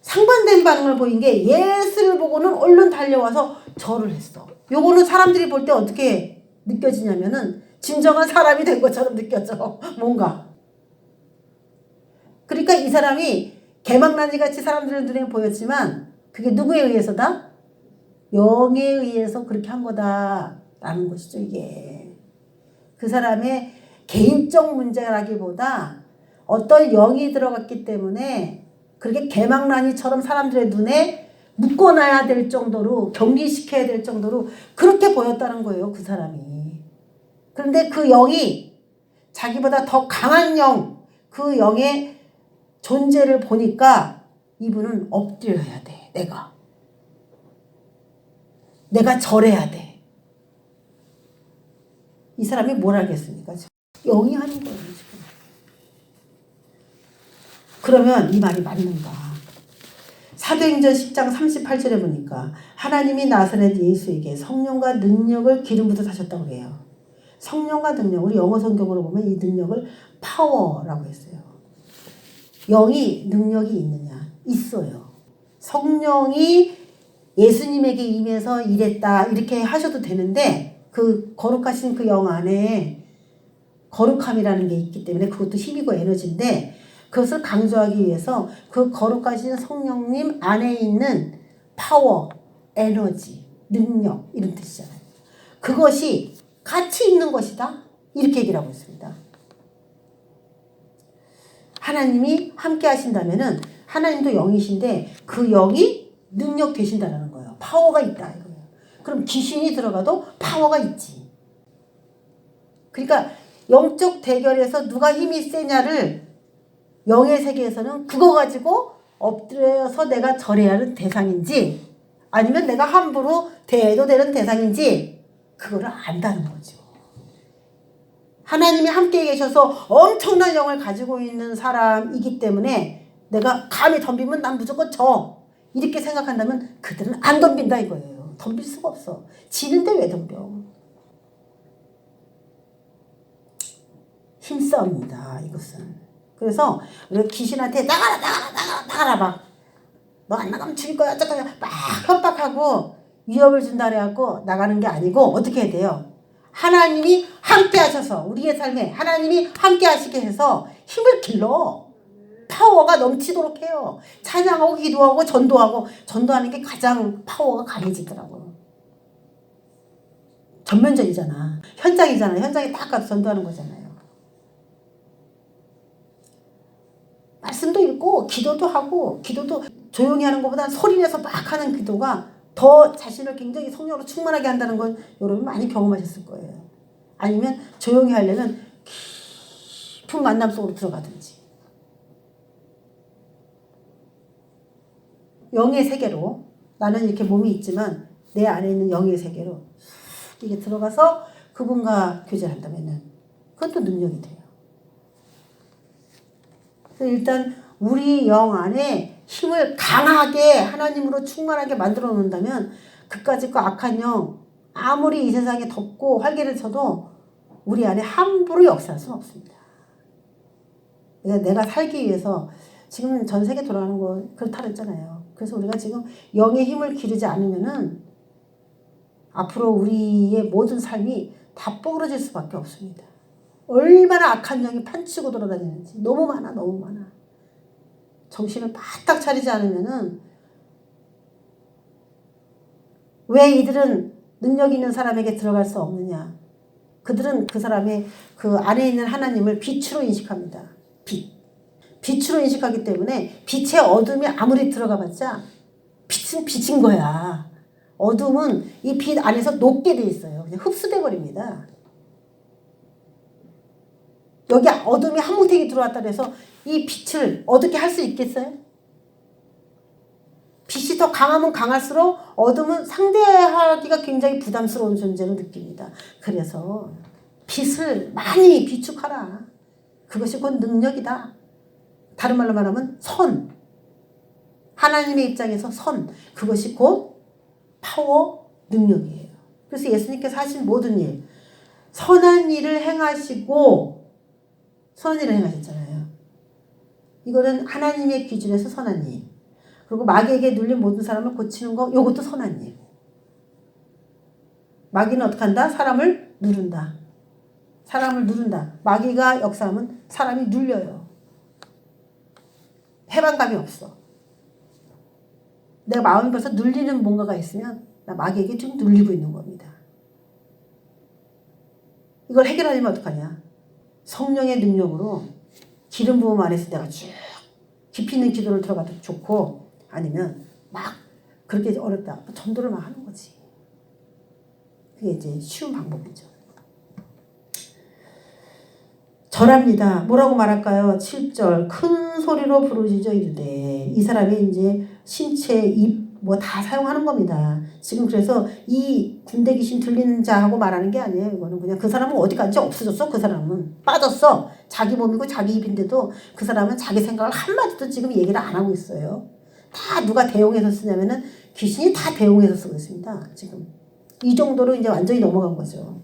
Speaker 1: 상반된 반응을 보인 게 예수를 보고는 얼른 달려와서 절을 했어. 요거는 사람들이 볼 때 어떻게 느껴지냐면은 진정한 사람이 된 것처럼 느껴져. 뭔가. 그러니까 이 사람이 개망나니 같이 사람들의 눈에 보였지만 그게 누구에 의해서다? 영에 의해서 그렇게 한 거다라는 것이죠. 이게. 그 사람의 개인적 문제라기보다 어떤 영이 들어갔기 때문에 그렇게 개망나니처럼 사람들의 눈에 묶어놔야 될 정도로 격리시켜야 될 정도로 그렇게 보였다는 거예요. 그 사람이. 그런데 그 영이 자기보다 더 강한 영, 그 영의 존재를 보니까 이분은 엎드려야 돼. 내가 절해야 돼. 이 사람이 뭘 알겠습니까? 영이 하는 거예요. 지금. 그러면 이 말이 맞는가? 사도행전 10장 38절에 보니까 하나님이 나사렛 예수에게 성령과 능력을 기름 부어 하셨다고 그래요. 성령과 능력, 우리 영어 성경으로 보면 이 능력을 파워라고 했어요. 영이 능력이 있느냐? 있어요. 성령이 예수님에게 임해서 일했다 이렇게 하셔도 되는데 그 거룩하신 그 영 안에 거룩함이라는 게 있기 때문에 그것도 힘이고 에너지인데 그것을 강조하기 위해서 그 거룩하신 성령님 안에 있는 파워, 에너지, 능력 이런 뜻이잖아요. 그것이 같이 있는 것이다. 이렇게 얘기를 하고 있습니다. 하나님이 함께 하신다면은 하나님도 영이신데 그 영이 능력 되신다는 거예요. 파워가 있다 이거예요. 그럼 귀신이 들어가도 파워가 있지. 그러니까 영적 대결에서 누가 힘이 세냐를 영의 세계에서는 그거 가지고 엎드려서 내가 절해야 하는 대상인지 아니면 내가 함부로 대해도 되는 대상인지 그거를 안다는 거죠. 하나님이 함께 계셔서 엄청난 영을 가지고 있는 사람이기 때문에 내가 감히 덤비면 난 무조건 져. 이렇게 생각한다면 그들은 안 덤빈다 이거예요. 덤빌 수가 없어. 지는데 왜 덤벼? 힘싸움입니다. 이것은. 그래서 우리가 귀신한테 나가라 막 너 안 나가면 죽일 거야 어쩌고저쩌고 막 협박하고 위협을 준다 그래갖고 나가는 게 아니고 어떻게 해야 돼요? 하나님이 함께 하셔서 우리의 삶에 하나님이 함께 하시게 해서 힘을 길러 파워가 넘치도록 해요. 찬양하고 기도하고 전도하는 게 가장 파워가 강해지더라고요. 전면전이잖아. 현장이잖아. 현장에 딱 가서 전도하는 거잖아요. 말씀도 읽고 기도도 하고 기도도 조용히 하는 것보다 소리내서 막 하는 기도가 더 자신을 굉장히 성령으로 충만하게 한다는 건 여러분 많이 경험하셨을 거예요. 아니면 조용히 하려면 깊은 만남 속으로 들어가든지 영의 세계로 나는 이렇게 몸이 있지만 내 안에 있는 영의 세계로 이게 들어가서 그분과 교제를 한다면은 그건 또 능력이 돼요. 일단 우리 영 안에 힘을 강하게 하나님으로 충만하게 만들어 놓는다면 그까짓 거 악한 영 아무리 이 세상에 덥고 활개를 쳐도 우리 안에 함부로 역사할 수는 없습니다. 그러니까 내가 살기 위해서 지금 전 세계 돌아가는 거 그렇다 그랬잖아요. 그래서 우리가 지금 영의 힘을 기르지 않으면은 앞으로 우리의 모든 삶이 다 뽀그러질 수밖에 없습니다. 얼마나 악한 영이 판치고 돌아다니는지 너무 많아. 정신을 바짝 차리지 않으면은 왜 이들은 능력 있는 사람에게 들어갈 수 없느냐? 그들은 그 사람의 그 안에 있는 하나님을 빛으로 인식합니다. 빛으로 인식하기 때문에 빛의 어둠이 아무리 들어가 봤자 빛은 빛인 거야. 어둠은 이 빛 안에서 녹게 돼 있어요. 그냥 흡수돼 버립니다. 여기 어둠이 한 뭉탱이 들어왔다 그래서 이 빛을 어둡게 할 수 있겠어요? 빛이 더 강하면 강할수록 어둠은 상대하기가 굉장히 부담스러운 존재로 느낍니다. 그래서 빛을 많이 비축하라. 그것이 곧 능력이다. 다른 말로 말하면 선. 하나님의 입장에서 선. 그것이 곧 파워, 능력이에요. 그래서 예수님께서 하신 모든 일, 선한 일을 행하시고 선한 일을 행하셨잖아요. 이거는 하나님의 기준에서 선한 일. 그리고 마귀에게 눌린 모든 사람을 고치는 거, 이것도 선한 일. 마귀는 어떻게 한다? 사람을 누른다. 마귀가 역사하면 사람이 눌려요. 해방감이 없어. 내 마음이 벌써 눌리는 뭔가가 있으면 나 마귀에게 좀 눌리고 있는 겁니다. 이걸 해결하려면 어떡하냐? 성령의 능력으로 기름 부음 안에서 내가 쭉 깊이 있는 기도를 들어가도 좋고 아니면 막 그렇게 어렵다. 전도를 막 하는 거지. 그게 이제 쉬운 방법이죠. 절합니다. 뭐라고 말할까요? 7절 큰 소리로 부르짖어 이르되 이 사람이 이제 신체, 입 뭐 다 사용하는 겁니다. 지금 그래서 이 군대 귀신 들리는 자하고 말하는 게 아니에요. 이거는 그냥 그 사람은 어디 간지 없어졌어. 그 사람은 빠졌어. 자기 몸이고 자기 입인데도 그 사람은 자기 생각을 한마디도 지금 얘기를 안 하고 있어요. 다 누가 대용해서 쓰냐면은 귀신이 다 대용해서 쓰고 있습니다. 지금 이 정도로 이제 완전히 넘어간 거죠.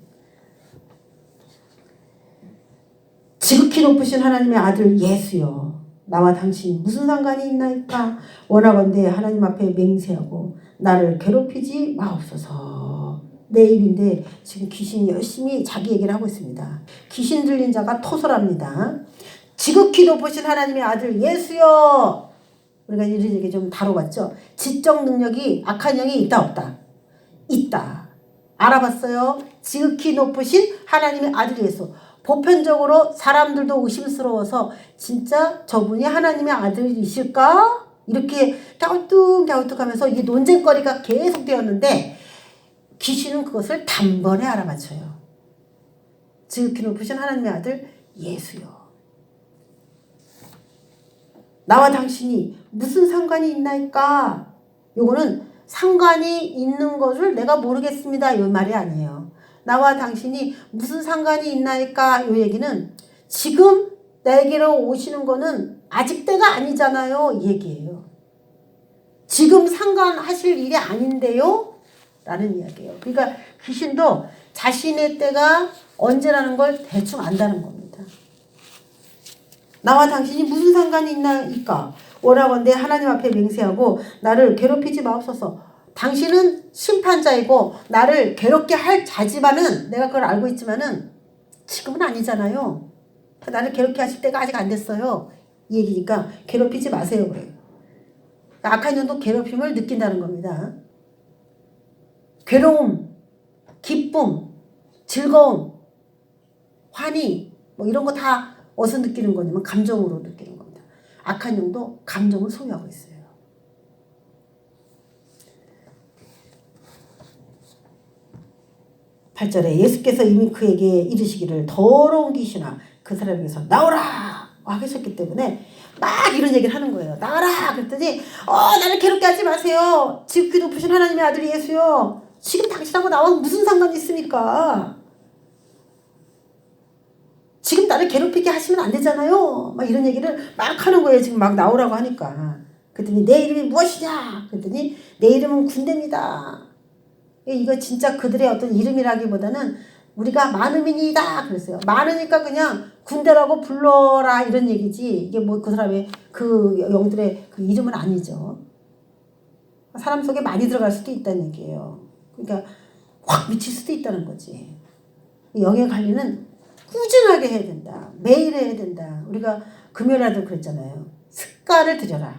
Speaker 1: 지극히 높으신 하나님의 아들 예수여 나와 당신 무슨 상관이 있나이까 원하건대 하나님 앞에 맹세하고 나를 괴롭히지 마옵소서. 내 입인데 지금 귀신이 열심히 자기 얘기를 하고 있습니다. 귀신 들린 자가 토설합니다. 지극히 높으신 하나님의 아들 예수여. 우리가 이런 얘기 좀 다뤄봤죠. 지적 능력이 악한 영이 있다 없다? 있다. 알아봤어요. 지극히 높으신 하나님의 아들 예수. 보편적으로 사람들도 의심스러워서 진짜 저분이 하나님의 아들이실까? 이렇게 갸우뚱갸우뚱하면서 이게 논쟁거리가 계속 되었는데 귀신은 그것을 단번에 알아맞혀요. 지극히 높으신 하나님의 아들 예수요. 나와 당신이 무슨 상관이 있나이까? 요거는 상관이 있는 것을 내가 모르겠습니다. 이 말이 아니에요. 나와 당신이 무슨 상관이 있나이까? 이 얘기는 지금 내게로 오시는 거는 아직 때가 아니잖아요. 이 얘기예요. 지금 상관하실 일이 아닌데요? 라는 이야기예요. 그러니까 귀신도 자신의 때가 언제라는 걸 대충 안다는 겁니다. 나와 당신이 무슨 상관이 있나이까? 원하건대 하나님 앞에 맹세하고 나를 괴롭히지 마옵소서. 당신은 심판자이고 나를 괴롭게 할 자지만은 내가 그걸 알고 있지만은 지금은 아니잖아요. 나를 괴롭게 하실 때가 아직 안 됐어요. 이 얘기니까 괴롭히지 마세요. 그래요. 악한 영도 괴롭힘을 느낀다는 겁니다. 괴로움, 기쁨, 즐거움, 환희 뭐 이런 거 다 어디서 느끼는 거냐면 감정으로 느끼는 겁니다. 악한 영도 감정을 소유하고 있어요. 8절에 예수께서 이미 그에게 이르시기를 더러운 귀신아 그 사람에게서 나오라 하셨기 때문에 막 이런 얘기를 하는 거예요. 나와라 그랬더니 나를 괴롭게 하지 마세요. 지극히 높으신 하나님의 아들 예수요. 지금 당신하고 나와 무슨 상관이 있습니까? 지금 나를 괴롭히게 하시면 안 되잖아요. 막 이런 얘기를 막 하는 거예요. 지금 막 나오라고 하니까. 그랬더니 내 이름이 무엇이냐? 그랬더니 내 이름은 군대입니다. 이거 진짜 그들의 어떤 이름이라기보다는 우리가 많음이니다 그랬어요. 많으니까 그냥 군대라고 불러라 이런 얘기지 이게 뭐 그 사람의 그 영들의 그 이름은 아니죠. 사람 속에 많이 들어갈 수도 있다는 얘기예요. 그러니까 확 미칠 수도 있다는 거지. 영의 관리는 꾸준하게 해야 된다. 매일 해야 된다. 우리가 금요일날도 그랬잖아요. 습관을 들여라.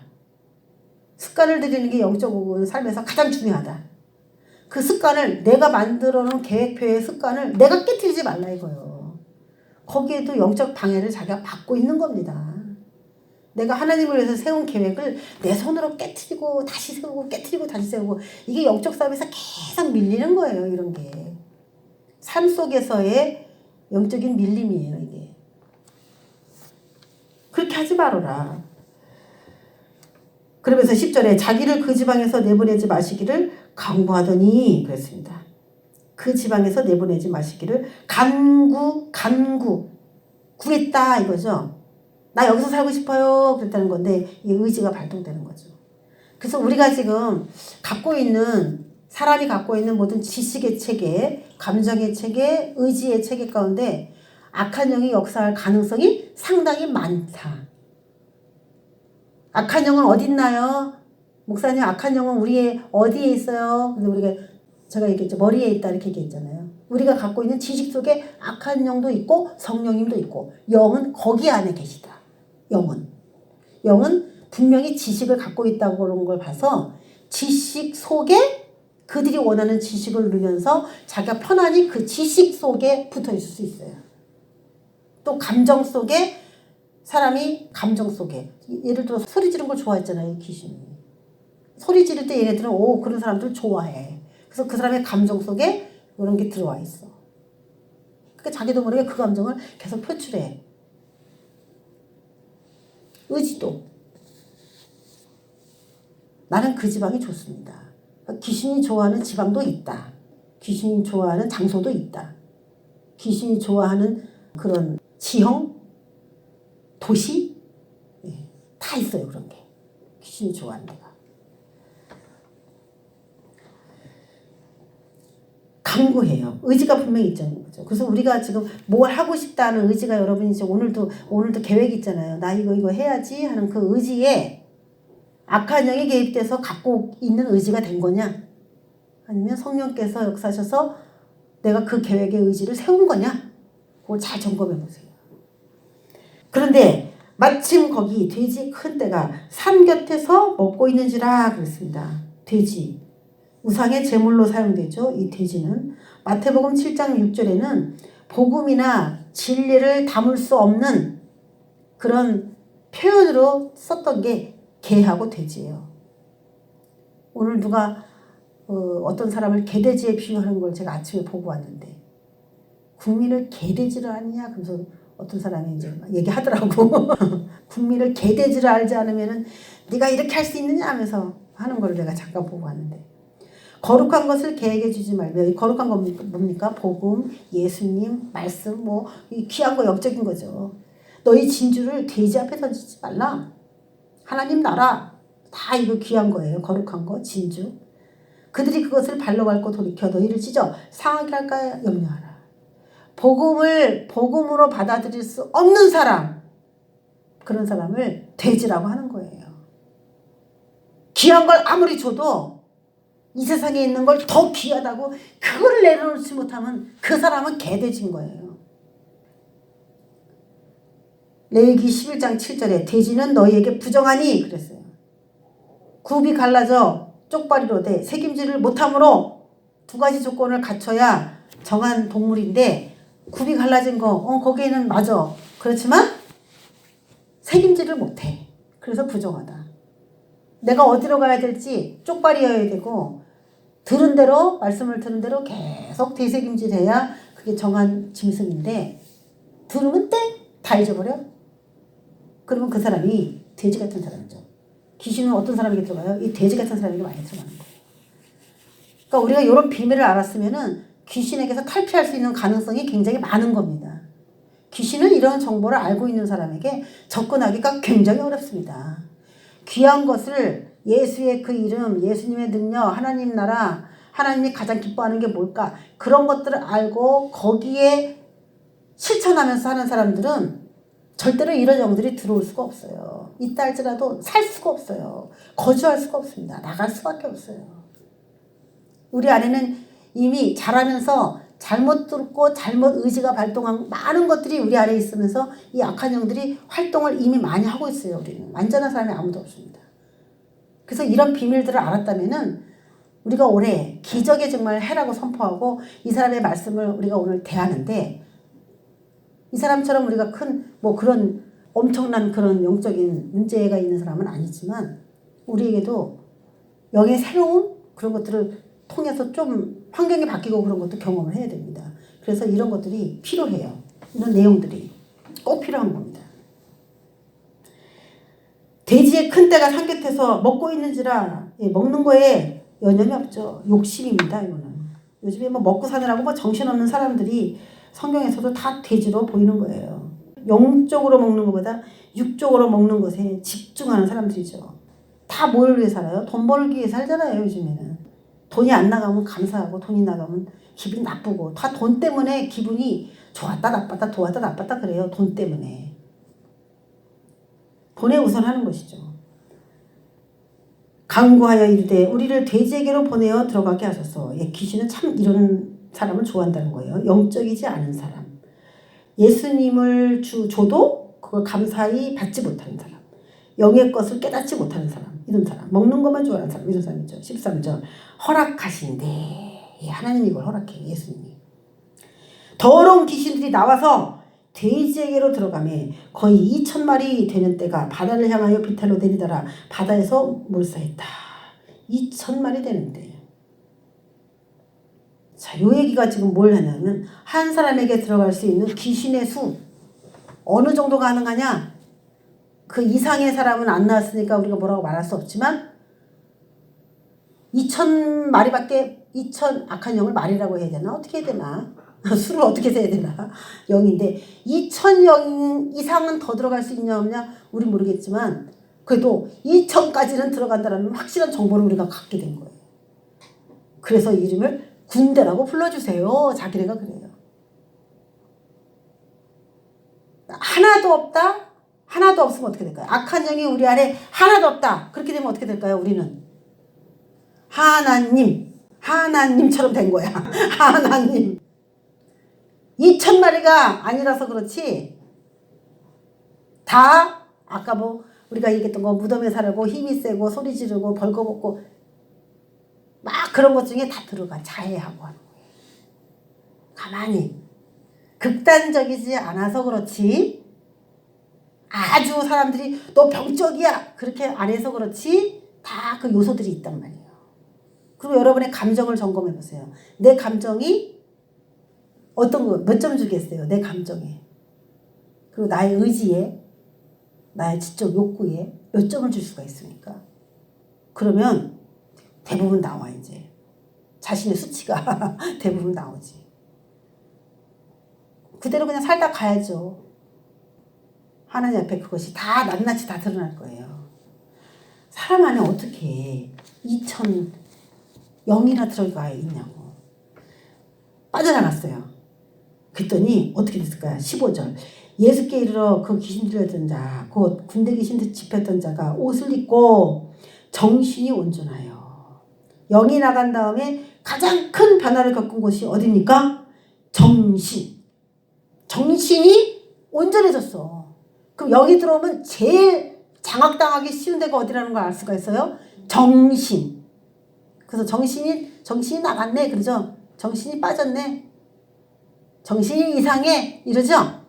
Speaker 1: 습관을 들이는 게 영적 삶에서 가장 중요하다. 그 습관을 내가 만들어 놓은 계획표의 습관을 내가 깨트리지 말라 이거예요. 거기에도 영적 방해를 자기가 받고 있는 겁니다. 내가 하나님을 위해서 세운 계획을 내 손으로 깨트리고 다시 세우고 깨트리고 다시 세우고 이게 영적 싸움에서 계속 밀리는 거예요. 이런 게. 삶 속에서의 영적인 밀림이에요. 이게. 그렇게 하지 말아라. 그러면서 10절에 자기를 그 지방에서 내보내지 마시기를 강구하더니 그랬습니다. 그 지방에서 내보내지 마시기를 구했다 이거죠. 나 여기서 살고 싶어요 그랬다는 건데 이 의지가 발동되는 거죠. 그래서 우리가 지금 사람이 갖고 있는 모든 지식의 체계, 감정의 체계, 의지의 체계 가운데 악한 영이 역사할 가능성이 상당히 많다. 악한 영은 어디 있나요? 목사님 악한 영은 우리의 어디에 있어요? 근데 제가 얘기했죠. 머리에 있다 이렇게 얘기했잖아요. 우리가 갖고 있는 지식 속에 악한 영도 있고 성령님도 있고 영은 거기 안에 계시다. 영은 분명히 지식을 갖고 있다고 그런 걸 봐서 지식 속에 그들이 원하는 지식을 누리면서 자기가 편안히 그 지식 속에 붙어 있을 수 있어요. 또 감정 속에 예를 들어 소리 지르는 걸 좋아했잖아요. 귀신이. 소리 지를 때 얘네들은 그런 사람들 좋아해. 그래서 그 사람의 감정 속에 그런 게 들어와 있어. 그러니까 자기도 모르게 그 감정을 계속 표출해. 의지도. 나는 그 지방이 좋습니다. 귀신이 좋아하는 지방도 있다. 귀신이 좋아하는 장소도 있다. 귀신이 좋아하는 그런 지형, 도시, 다 있어요. 그런 게. 귀신이 좋아하는 데가. 강구해요. 의지가 분명히 있잖아요. 그죠? 그래서 우리가 지금 뭘 하고 싶다는 의지가 여러분이 이제 오늘도 계획이 있잖아요. 나 이거 해야지 하는 그 의지에 악한 영이 개입돼서 갖고 있는 의지가 된 거냐? 아니면 성령께서 역사하셔서 내가 그 계획의 의지를 세운 거냐? 그걸 잘 점검해 보세요. 그런데 마침 거기 돼지 큰 떼가 산 곁에서 먹고 있는지라 그랬습니다. 돼지. 우상의 제물로 사용되죠. 이 돼지는. 마태복음 7장 6절에는 복음이나 진리를 담을 수 없는 그런 표현으로 썼던 게 개하고 돼지예요. 오늘 누가 어떤 사람을 개돼지에 비유하는 걸 제가 아침에 보고 왔는데 국민을 개돼지로 아느냐? 그래서 어떤 사람이 이제 얘기하더라고. 국민을 개돼지로 알지 않으면은 네가 이렇게 할 수 있느냐 하면서 하는 걸 내가 잠깐 보고 왔는데 거룩한 것을 개에게 주지 말며 거룩한 건 뭡니까? 복음, 예수님, 말씀 이 귀한 거 영적인 거죠. 너희 진주를 돼지 앞에 던지지 말라. 하나님 나라 다 이거 귀한 거예요. 거룩한 거 진주. 그들이 그것을 발로 밟고 돌이켜 너희를 찢어 상하게 할까 염려하라. 복음으로 받아들일 수 없는 사람, 그런 사람을 돼지라고 하는 거예요. 귀한 걸 아무리 줘도 이 세상에 있는 걸 더 귀하다고 그걸 내려놓지 못하면 그 사람은 개돼진 거예요. 레위기 11장 7절에 돼지는 너희에게 부정하니 그랬어요. 굽이 갈라져 쪽발이로 돼 새김질을 못하므로 두 가지 조건을 갖춰야 정한 동물인데 굽이 갈라진 거 거기에는 맞아. 그렇지만 새김질을 못해. 그래서 부정하다. 내가 어디로 가야 될지 쪽발이어야 되고 들은 대로 말씀을 들은 대로 계속 대새김질해야 그게 정한 짐승인데 들으면 땡! 다 잊어버려? 그러면 그 사람이 돼지 같은 사람이죠. 귀신은 어떤 사람에게 들어가요? 이 돼지 같은 사람에게 많이 들어가는 거예요. 그러니까 우리가 이런 비밀을 알았으면은 귀신에게서 탈피할 수 있는 가능성이 굉장히 많은 겁니다. 귀신은 이런 정보를 알고 있는 사람에게 접근하기가 굉장히 어렵습니다. 귀한 것을 예수의 그 이름, 예수님의 능력, 하나님 나라, 하나님이 가장 기뻐하는 게 뭘까? 그런 것들을 알고 거기에 실천하면서 하는 사람들은 절대로 이런 영들이 들어올 수가 없어요. 있다 할지라도 살 수가 없어요. 거주할 수가 없습니다. 나갈 수밖에 없어요. 우리 안에는 이미 자라면서 잘못 듣고 잘못 의지가 발동한 많은 것들이 우리 안에 있으면서 이 악한 영들이 활동을 이미 많이 하고 있어요. 우리는 완전한 사람이 아무도 없습니다. 그래서 이런 비밀들을 알았다면은 우리가 올해 기적의 정말 해라고 선포하고 이 사람의 말씀을 우리가 오늘 대하는데 이 사람처럼 우리가 큰 뭐 그런 엄청난 그런 영적인 문제가 있는 사람은 아니지만 우리에게도 영의 새로운 그런 것들을 통해서 좀 환경이 바뀌고 그런 것도 경험을 해야 됩니다. 그래서 이런 것들이 필요해요. 이런 내용들이 꼭 필요한 겁니다. 돼지의 큰 떼가 산곁에서 먹고 있는지라 먹는 거에 연연이 없죠. 욕심입니다. 이거는. 요즘에 뭐 먹고 사느라고 뭐 정신없는 사람들이 성경에서도 다 돼지로 보이는 거예요. 영적으로 먹는 것보다 육적으로 먹는 것에 집중하는 사람들이죠. 다 뭘 위해 살아요? 돈 벌기 위해 살잖아요. 요즘에는. 돈이 안 나가면 감사하고 돈이 나가면 기분이 나쁘고 다 돈 때문에 기분이 좋았다 나빴다 좋았다 나빴다 그래요. 돈 때문에. 돈에 우선하는 것이죠. 강구하여 이르되 우리를 돼지에게로 보내어 들어가게 하소서. 귀신은 참 이런 사람을 좋아한다는 거예요. 영적이지 않은 사람. 예수님을 줘도 그걸 감사히 받지 못하는 사람. 영의 것을 깨닫지 못하는 사람. 이런 사람. 먹는 것만 좋아하는 사람. 이런 사람이죠. 13절. 허락하신대. 하나님이 이걸 허락해요. 예수님이. 더러운 귀신들이 나와서 돼지에게로 들어가매 거의 2,000마리 되는 때가 바다를 향하여 비탈로 내리더라. 바다에서 몰사했다. 2,000마리 되는 때. 자, 요 얘기가 지금 뭘 하냐면 한 사람에게 들어갈 수 있는 귀신의 수 어느 정도 가능하냐? 그 이상의 사람은 안 나왔으니까 우리가 뭐라고 말할 수 없지만 2,000마리밖에 2,000 악한 영을 말이라고 해야 되나? 어떻게 해야 되나? 수를 어떻게 세야 되나? 영인데 2,000영 이상은 더 들어갈 수 있냐 없냐? 우린 모르겠지만 그래도 2,000까지는 들어간다는 확실한 정보를 우리가 갖게 된 거예요. 그래서 이름을 군대라고 불러주세요. 자기네가 그래요. 하나도 없다? 하나도 없으면 어떻게 될까요? 악한 영이 우리 안에 하나도 없다. 그렇게 되면 어떻게 될까요? 우리는 하나님처럼 된 거야. 하나님. 2,000마리가 아니라서 그렇지 다 아까 뭐 우리가 얘기했던 거 무덤에 살고 힘이 세고 소리 지르고 벌거벗고 막 그런 것 중에 다 들어가. 자해하고 하는 거예요. 가만히. 극단적이지 않아서 그렇지 아주 사람들이 너 병적이야 그렇게 안 해서 그렇지 다 그 요소들이 있단 말이에요. 그리고 여러분의 감정을 점검해 보세요. 내 감정이 어떤 거 몇 점 주겠어요? 내 감정에. 그리고 나의 의지에 나의 지적 욕구에 몇 점을 줄 수가 있습니까? 그러면 대부분 나와 이제. 자신의 수치가 대부분 나오지. 그대로 그냥 살다 가야죠. 하나님 앞에 그것이 다 낱낱이 다 드러날 거예요. 사람 안에 어떻게 2,000영이나 들어가 있냐고. 빠져나갔어요. 그랬더니 어떻게 됐을까요? 15절. 예수께 이르러 그 귀신 들렸던 자, 곧 군대 귀신 집혔던 자가 옷을 입고 정신이 온전하여 영이 나간 다음에 가장 큰 변화를 겪은 곳이 어디입니까? 정신. 정신이 온전해졌어. 그럼 여기 들어오면 제일 장악당하기 쉬운 데가 어디라는 걸 알 수가 있어요? 정신. 그래서 정신이 나갔네. 그러죠? 정신이 빠졌네. 정신이 이상해. 이러죠?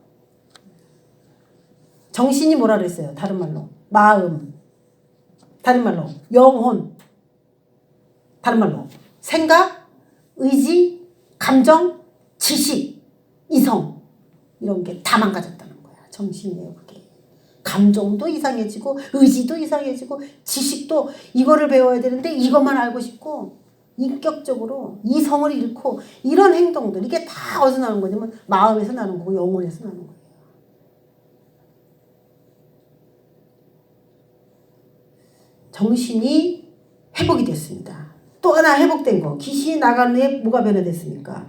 Speaker 1: 정신이 뭐라 그랬어요? 다른 말로. 마음. 다른 말로. 영혼. 다른 말로. 생각, 의지, 감정, 지식, 이성. 이런 게 다 망가졌다는 거야. 정신이에요, 그게. 감정도 이상해지고, 의지도 이상해지고, 지식도 이거를 배워야 되는데 이것만 알고 싶고, 인격적으로 이성을 잃고, 이런 행동들. 이게 다 어디서 나는 거냐면 마음에서 나는 거고, 영혼에서 나는 거예요. 정신이 회복이 됐습니다. 또 하나 회복된 거. 귀신이 나간 후에 뭐가 변화됐습니까?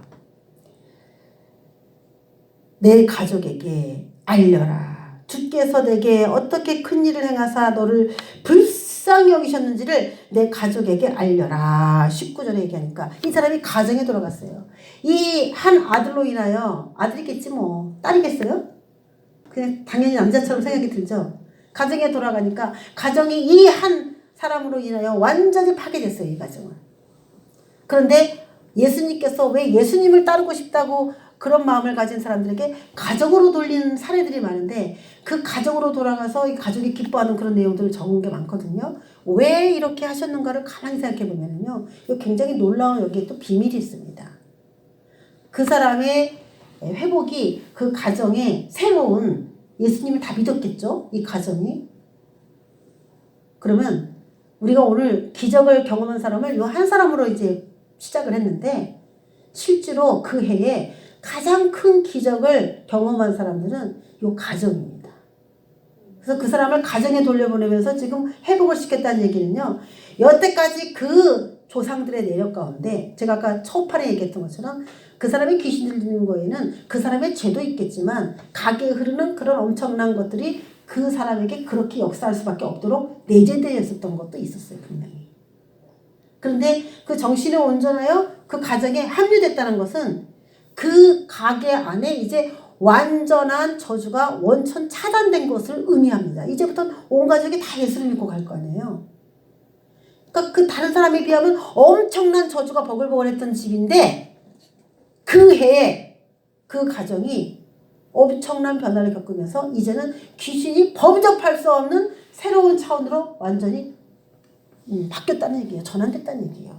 Speaker 1: 내 가족에게 알려라. 주께서 내게 어떻게 큰 일을 행하사 너를 불쌍히 여기셨는지를 내 가족에게 알려라. 19절에 얘기하니까 이 사람이 가정에 돌아갔어요. 이 한 아들로 인하여, 아들이겠지 뭐, 딸이겠어요? 그냥 당연히 남자처럼 생각이 들죠. 가정에 돌아가니까 가정이 이 한 사람으로 인하여 완전히 파괴됐어요. 이 가정은. 그런데 예수님께서 왜 예수님을 따르고 싶다고 그런 마음을 가진 사람들에게 가정으로 돌리는 사례들이 많은데, 그 가정으로 돌아가서 이 가족이 기뻐하는 그런 내용들을 적은 게 많거든요. 왜 이렇게 하셨는가를 가만히 생각해 보면요, 굉장히 놀라운 여기에 또 비밀이 있습니다. 그 사람의 회복이 그 가정에 새로운, 예수님을 다 믿었겠죠? 이 가정이. 그러면 우리가 오늘 기적을 경험한 사람을 이 한 사람으로 이제 시작을 했는데, 실제로 그 해에 가장 큰 기적을 경험한 사람들은 이 가정입니다. 그래서 그 사람을 가정에 돌려보내면서 지금 회복을 시켰다는 얘기는요, 여태까지 그 조상들의 내력 가운데, 제가 아까 초판에 얘기했던 것처럼 그 사람이 귀신 들리는 거에는 그 사람의 죄도 있겠지만 가게에 흐르는 그런 엄청난 것들이 그 사람에게 그렇게 역사할 수밖에 없도록 내재되어 있었던 것도 있었어요, 분명히. 그런데 그 정신이 온전하여 그 가정에 합류됐다는 것은 그 가게 안에 이제 완전한 저주가 원천 차단된 것을 의미합니다. 이제부터는 온 가족이 다 예수를 믿고 갈 거 아니에요. 그러니까 그 다른 사람에 비하면 엄청난 저주가 버글버글했던 집인데, 그 해에 그 가정이 엄청난 변화를 겪으면서 이제는 귀신이 범접할 수 없는 새로운 차원으로 완전히 바뀌었다는 얘기예요. 전환됐다는 얘기예요.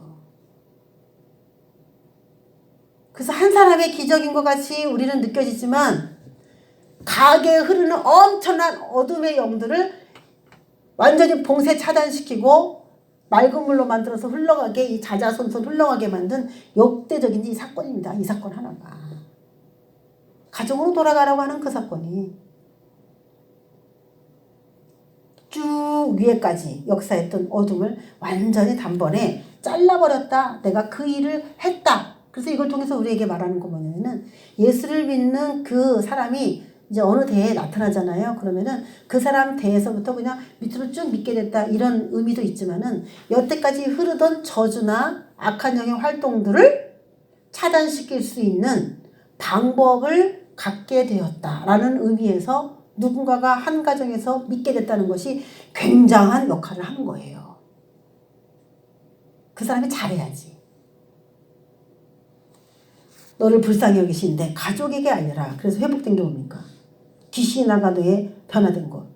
Speaker 1: 그래서 한 사람의 기적인 것 같이 우리는 느껴지지만, 가게에 흐르는 엄청난 어둠의 영들을 완전히 봉쇄 차단시키고 맑은 물로 만들어서 흘러가게, 이 자자손손 흘러가게 만든 역대적인 이 사건입니다. 이 사건 하나가. 가정으로 돌아가라고 하는 그 사건이 쭉 위에까지 역사했던 어둠을 완전히 단번에 잘라버렸다. 내가 그 일을 했다. 그래서 이걸 통해서 우리에게 말하는 거 뭐냐면은, 예수를 믿는 그 사람이 이제 어느 대에 나타나잖아요. 그러면은 그 사람 대에서부터 그냥 밑으로 쭉 믿게 됐다, 이런 의미도 있지만은, 여태까지 흐르던 저주나 악한 영의 활동들을 차단시킬 수 있는 방법을 갖게 되었다라는 의미에서 누군가가 한 가정에서 믿게 됐다는 것이 굉장한 역할을 하는 거예요. 그 사람이 잘해야지. 너를 불쌍히 여기시는데 가족에게 알려라. 그래서 회복된 게 뭡니까? 귀신이 나간 후에 변화된 것.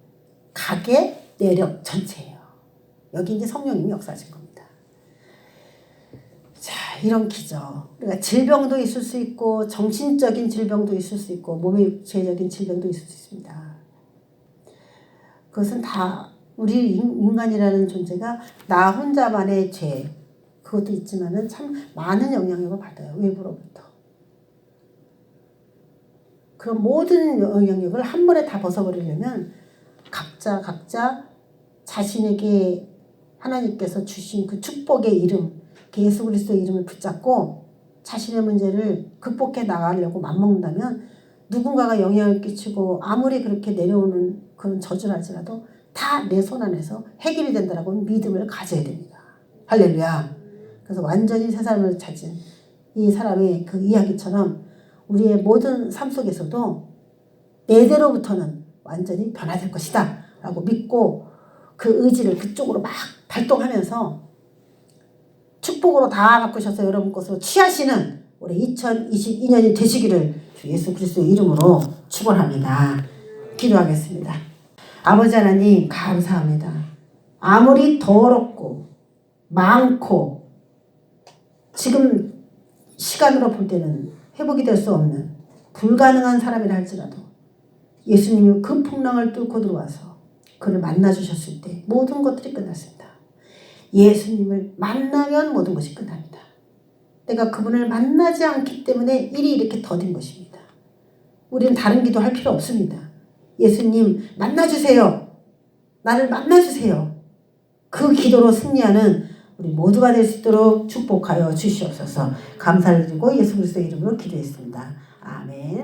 Speaker 1: 가게 내력 전체예요. 여기 이제 성령님이 역사하신 겁니다. 자, 이런 기적. 그러니까 질병도 있을 수 있고, 정신적인 질병도 있을 수 있고, 몸의 육체적인 질병도 있을 수 있습니다. 그것은 다 우리 인간이라는 존재가 나 혼자만의 죄, 그것도 있지만은 참 많은 영향력을 받아요. 외부로부터. 그런 모든 영향력을 한 번에 다 벗어버리려면 각자 자신에게 하나님께서 주신 그 축복의 이름, 예수 그리스도의 이름을 붙잡고 자신의 문제를 극복해 나가려고 맘먹는다면, 누군가가 영향을 끼치고 아무리 그렇게 내려오는 그런 저주랄지라도 다 내 손 안에서 해결이 된다라고 믿음을 가져야 됩니다. 할렐루야. 그래서 완전히 새 삶을 찾은 이 사람의 그 이야기처럼 우리의 모든 삶 속에서도 내대로부터는 완전히 변화될 것이다 라고 믿고 그 의지를 그쪽으로 막 발동하면서 축복으로 다 바꾸셔서 여러분 것으로 취하시는 올해 2022년이 되시기를 주 예수 그리스도의 이름으로 축원합니다. 기도하겠습니다. 아버지 하나님 감사합니다. 아무리 더럽고 많고 지금 시간으로 볼 때는 회복이 될 수 없는 불가능한 사람이라 할지라도 예수님이 그 풍랑을 뚫고 들어와서 그를 만나주셨을 때 모든 것들이 끝났습니다. 예수님을 만나면 모든 것이 끝납니다. 내가 그분을 만나지 않기 때문에 일이 이렇게 더딘 것입니다. 우리는 다른 기도할 필요 없습니다. 예수님 만나주세요. 나를 만나주세요. 그 기도로 승리하는 우리 모두가 될 수 있도록 축복하여 주시옵소서. 감사를 드리고 예수 그리스도의 이름으로 기도했습니다. 아멘.